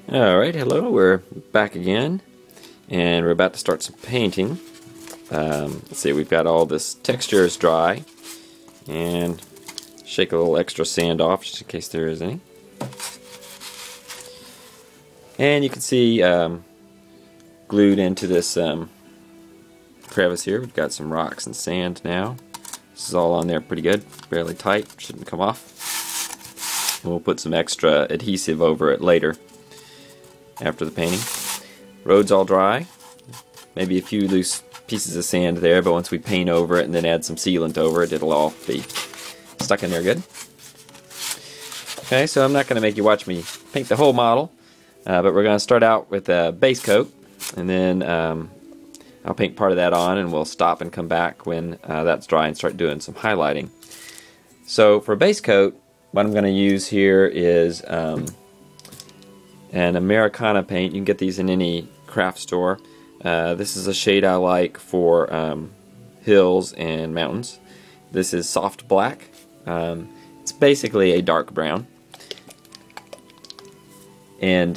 Alright, hello, we're back again, and we're about to start some painting. Let's see, we've got all this texture is dry, and shake a little extra sand off just in case there is any. And you can see glued into this crevice here, we've got some rocks and sand now. This is all on there pretty good, fairly tight, shouldn't come off. We'll put some extra adhesive over it later after the painting. Road's all dry, maybe a few loose pieces of sand there, but once we paint over it and then add some sealant over it, it'll all be stuck in there good. Okay, so I'm not going to make you watch me paint the whole model, but we're going to start out with a base coat, and then I'll paint part of that on, and we'll stop and come back when that's dry and start doing some highlighting. So for a base coat, what I'm going to use here is an Americana paint. You can get these in any craft store. This is a shade I like for hills and mountains. This is soft black. It's basically a dark brown. And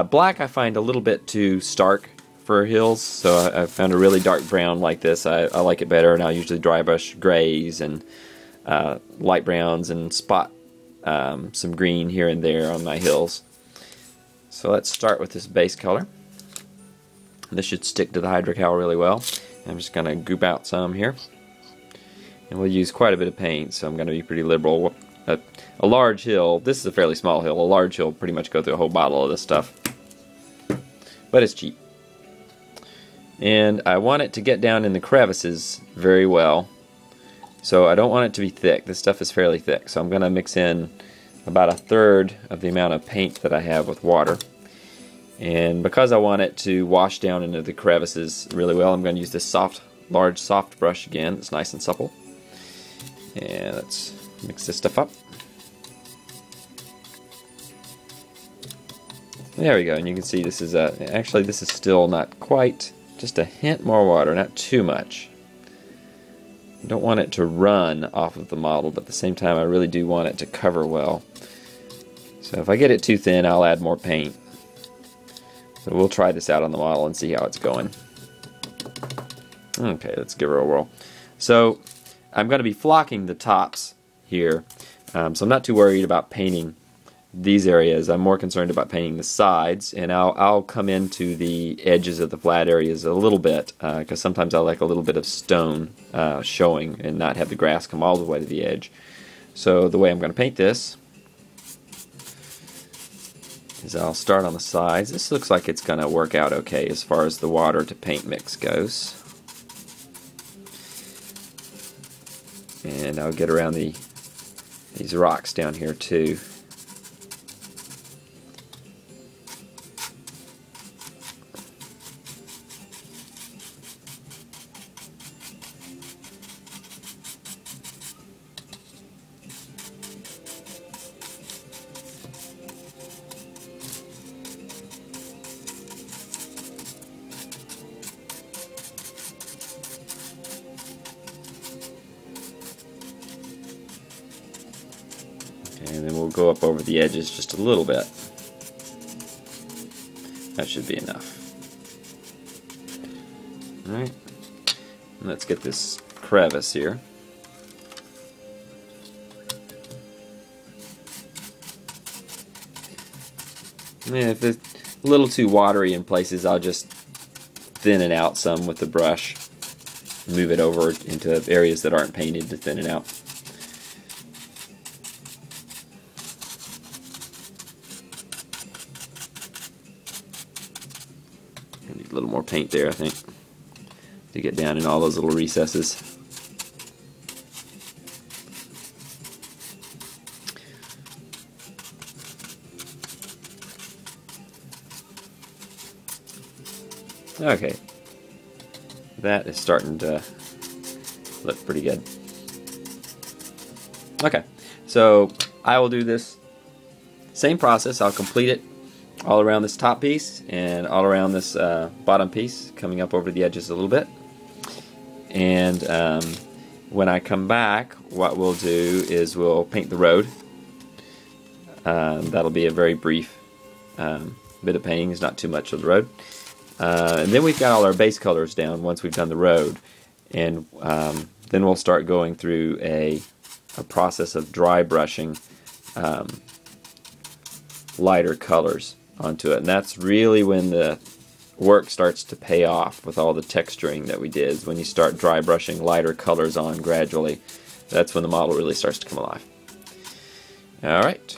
black I find a little bit too stark for hills, so I found a really dark brown like this. I like it better, and I'll usually dry brush grays and light browns and spot some green here and there on my hills. So let's start with this base color. This should stick to the hydrocal really well. I'm just going to goop out some here. And we'll use quite a bit of paint, so I'm going to be pretty liberal. A large hill, this is a fairly small hill, a large hill will pretty much go through a whole bottle of this stuff. But it's cheap. And I want it to get down in the crevices very well. So I don't want it to be thick. This stuff is fairly thick, so I'm going to mix in about 1/3 of the amount of paint that I have with water. And because I want it to wash down into the crevices really well, I'm going to use this large soft brush again. It's nice and supple. And let's mix this stuff up. There we go, and you can see this is actually this is still not quite, just a hint more water, not too much. I don't want it to run off of the model, but at the same time I really do want it to cover well. So if I get it too thin, I'll add more paint. So we'll try this out on the model and see how it's going. Okay, let's give her a whirl. So I'm going to be flocking the tops here, so I'm not too worried about painting these areas. I'm more concerned about painting the sides, and I'll come into the edges of the flat areas a little bit, because sometimes I like a little bit of stone showing and not have the grass come all the way to the edge. So the way I'm going to paint this is I'll start on the sides. This looks like it's going to work out okay as far as the water to paint mix goes. And I'll get around these rocks down here too. And then we'll go up over the edges just a little bit. That should be enough. Alright, let's get this crevice here. And if it's a little too watery in places, I'll just thin it out some with the brush. Move it over into areas that aren't painted to thin it out. Need a little more paint there, I think, to get down in all those little recesses. Okay, that is starting to look pretty good. Okay, so I will do this same process. I'll complete it all around this top piece and all around this bottom piece, coming up over the edges a little bit. And when I come back, what we'll do is we'll paint the road. That'll be a very brief Bit of painting is not too much of the road. And then we've got all our base colors down once we've done the road. And then we'll start going through a process of dry brushing lighter colors onto it. And that's really when the work starts to pay off with all the texturing that we did. Is when you start dry brushing lighter colors on gradually. That's when the model really starts to come alive. Alright.